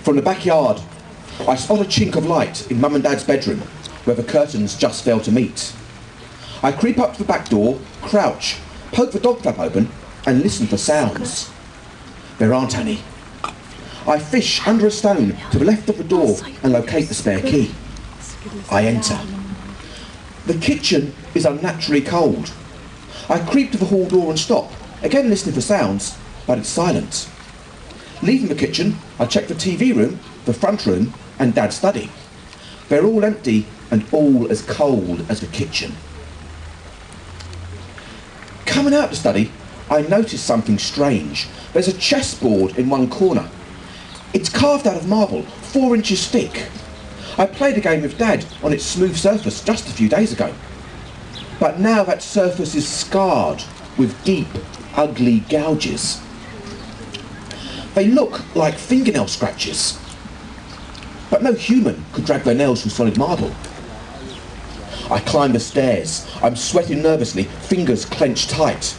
From the backyard, I spot a chink of light in Mum and Dad's bedroom, where the curtains just fail to meet. I creep up to the back door, crouch, poke the dog flap open, and listen for sounds. There aren't any. I fish under a stone to the left of the door and locate the spare key. I enter. The kitchen is unnaturally cold. I creep to the hall door and stop, again listening for sounds, but it's silent. Leaving the kitchen, I check the TV room, the front room, and Dad's study. They're all empty and all as cold as the kitchen. Coming out the study, I notice something strange. There's a chessboard in one corner. It's carved out of marble, 4 inches thick. I played a game with Dad on its smooth surface just a few days ago. But now that surface is scarred with deep, ugly gouges. They look like fingernail scratches. But no human could drag their nails through solid marble. I climb the stairs. I'm sweating nervously, fingers clenched tight.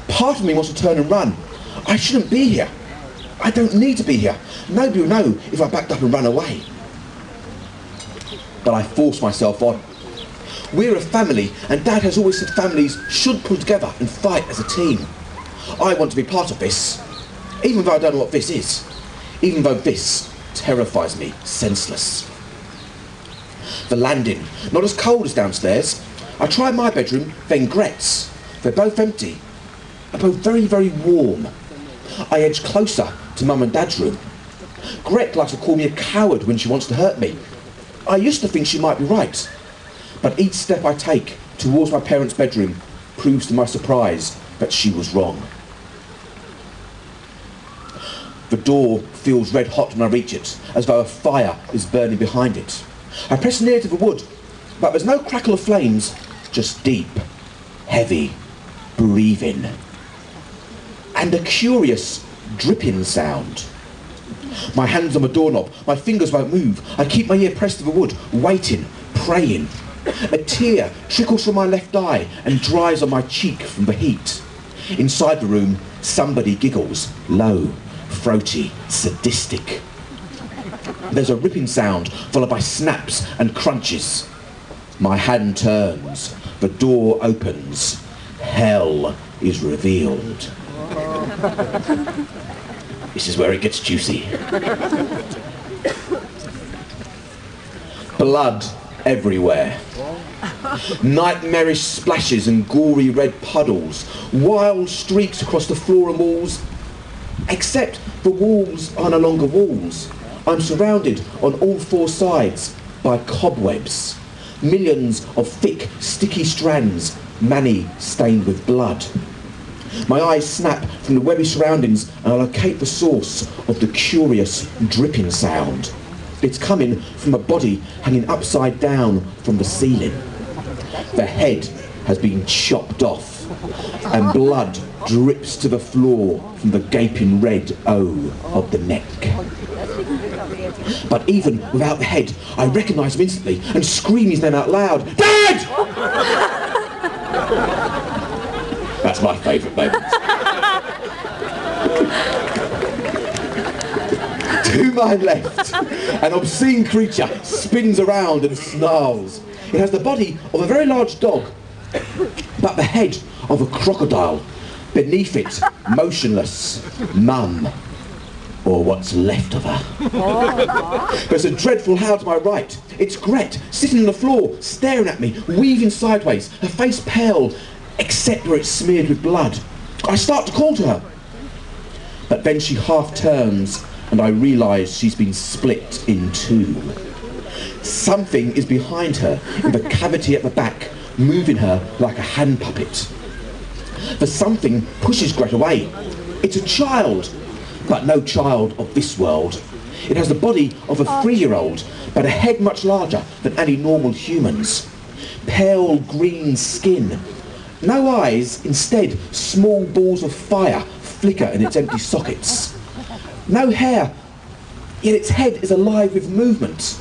Part of me wants to turn and run. I shouldn't be here. I don't need to be here. Nobody will know if I backed up and ran away. But I force myself on. We're a family, and Dad has always said families should pull together and fight as a team. I want to be part of this, even though I don't know what this is. Even though this terrifies me senseless. The landing, not as cold as downstairs. I try my bedroom, then Gret's. They're both empty. They're both very, very warm. I edge closer to Mum and Dad's room. Gret likes to call me a coward when she wants to hurt me. I used to think she might be right. But each step I take towards my parents' bedroom proves to my surprise that she was wrong. The door feels red hot when I reach it, as though a fire is burning behind it. I press near to the wood, but there's no crackle of flames, just deep, heavy breathing. And a curious dripping sound. My hands on the doorknob, my fingers won't move. I keep my ear pressed to the wood, waiting, praying. A tear trickles from my left eye and dries on my cheek from the heat. Inside the room, somebody giggles, low, throaty, sadistic. There's a ripping sound, followed by snaps and crunches. My hand turns, the door opens. Hell is revealed. This is where it gets juicy. Blood everywhere. Nightmarish splashes and gory red puddles. Wild streaks across the floor and walls. Except the walls are no longer walls. I'm surrounded on all 4 sides by cobwebs. Millions of thick, sticky strands, many stained with blood. My eyes snap from the webby surroundings and I locate the source of the curious dripping sound. It's coming from a body hanging upside down from the ceiling. The head has been chopped off and blood drips to the floor from the gaping red O of the neck. But even without the head, I recognise him instantly and scream his name out loud. Dad! That's my favourite moment. To my left, an obscene creature spins around and snarls. It has the body of a very large dog, but the head of a crocodile. Beneath it, motionless, Mum, or what's left of her. There's a dreadful howl to my right. It's Gret, sitting on the floor, staring at me, weaving sideways, her face pale, except where it's smeared with blood. I start to call to her, but then she half turns and I realise she's been split in 2. Something is behind her, in the cavity at the back, moving her like a hand puppet. The something pushes Gret away. It's a child, but no child of this world. It has the body of a 3-year-old, but a head much larger than any normal human's. Pale green skin. No eyes, instead small balls of fire flicker in its empty sockets. No hair, yet its head is alive with movement.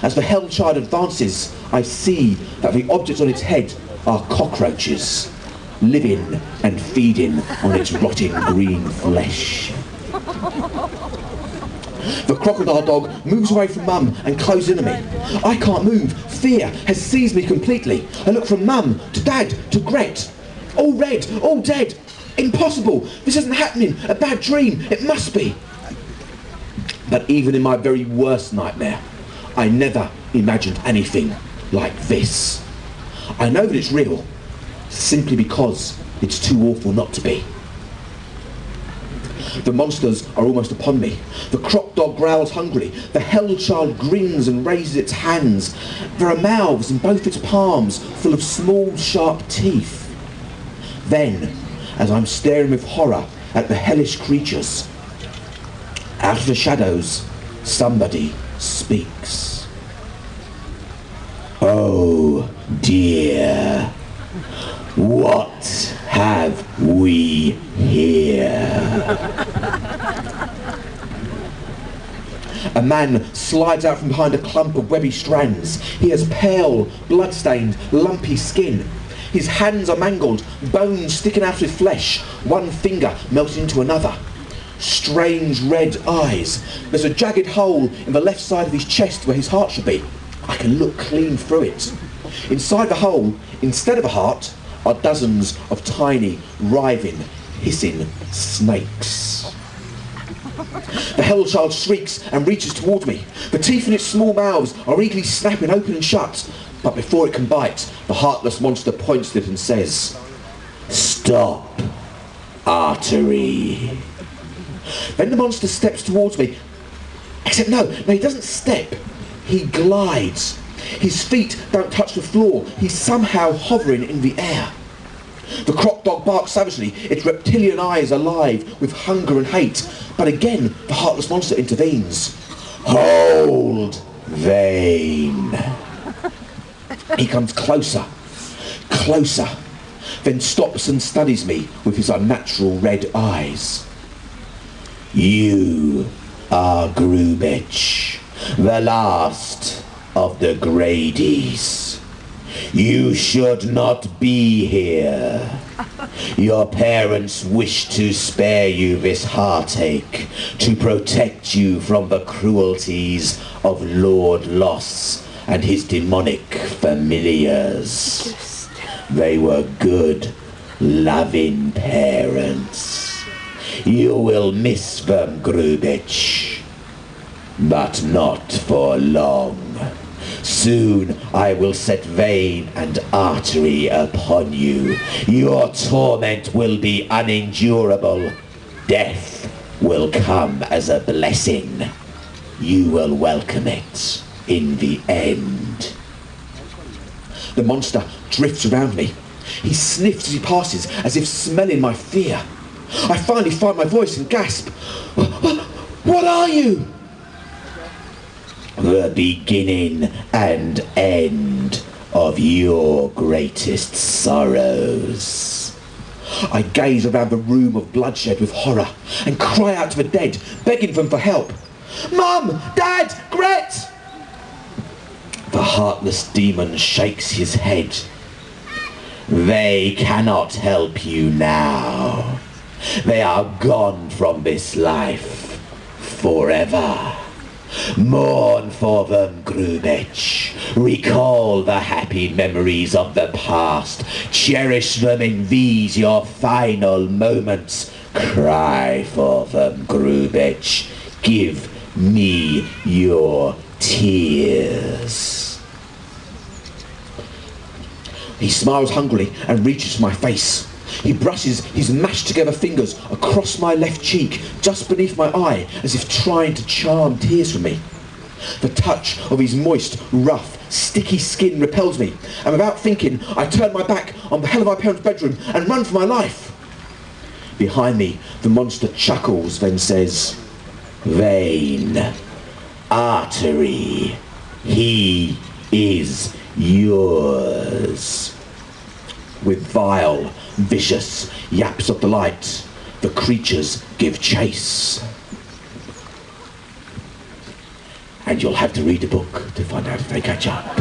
As the hell child advances, I see that the objects on its head are cockroaches, living and feeding on its rotting green flesh. The crocodile dog moves away from Mum and closes in on me. I can't move. Fear has seized me completely. I look from Mum to Dad to Gret. All red, all dead. Impossible. This isn't happening. A bad dream. It must be. But even in my very worst nightmare, I never imagined anything like this. I know that it's real, simply because it's too awful not to be. The monsters are almost upon me. The croc dog growls hungrily. The hell child grins and raises its hands. There are mouths in both its palms full of small, sharp teeth. Then, as I'm staring with horror at the hellish creatures, out of the shadows, somebody speaks. Oh dear, what have we here? A man slides out from behind a clump of webby strands. He has pale, blood-stained, lumpy skin. His hands are mangled, bones sticking out of his flesh, one finger melting into another. Strange red eyes. There's a jagged hole in the left side of his chest where his heart should be. I can look clean through it. Inside the hole, instead of a heart, are dozens of tiny, writhing, hissing snakes. The hellchild shrieks and reaches towards me. The teeth in its small mouths are eagerly snapping open and shut. But before it can bite, the heartless monster points at it and says, "Stop, artery." Then the monster steps towards me. Except no, he doesn't step. He glides. His feet don't touch the floor. He's somehow hovering in the air. The croc dog barks savagely, its reptilian eyes alive with hunger and hate. But again, the heartless monster intervenes. "Hold, Vane." He comes closer, closer, then stops and studies me with his unnatural red eyes. "You are Grubitch, the last of the Grady's. You should not be here. Your parents wish to spare you this heartache, to protect you from the cruelties of Lord Loss and his demonic familiars. They were good, loving parents. You will miss them, Grubitch, but not for long. Soon I will set vein and artery upon you. Your torment will be unendurable. Death will come as a blessing. You will welcome it in the end." The monster drifts around me. He sniffs as he passes, as if smelling my fear. I finally find my voice and gasp. "What are you?" "The beginning and end of your greatest sorrows." I gaze around the room of bloodshed with horror and cry out to the dead, begging them for help. "Mum! Dad! Gret!" The heartless demon shakes his head. "They cannot help you now. They are gone from this life forever. Mourn for them, Grubitch. Recall the happy memories of the past. Cherish them in these your final moments. Cry for them, Grubitch. Give me your tears." He smiles hungrily and reaches for my face. He brushes his mashed together fingers across my left cheek, just beneath my eye, as if trying to charm tears from me. The touch of his moist, rough, sticky skin repels me, and without thinking, I turn my back on the hell of my parents' bedroom and run for my life. Behind me, the monster chuckles, then says, "Vein, artery, he is yours." With vile, vicious yaps of delight, the creatures give chase. And you'll have to read the book to find out if they catch up.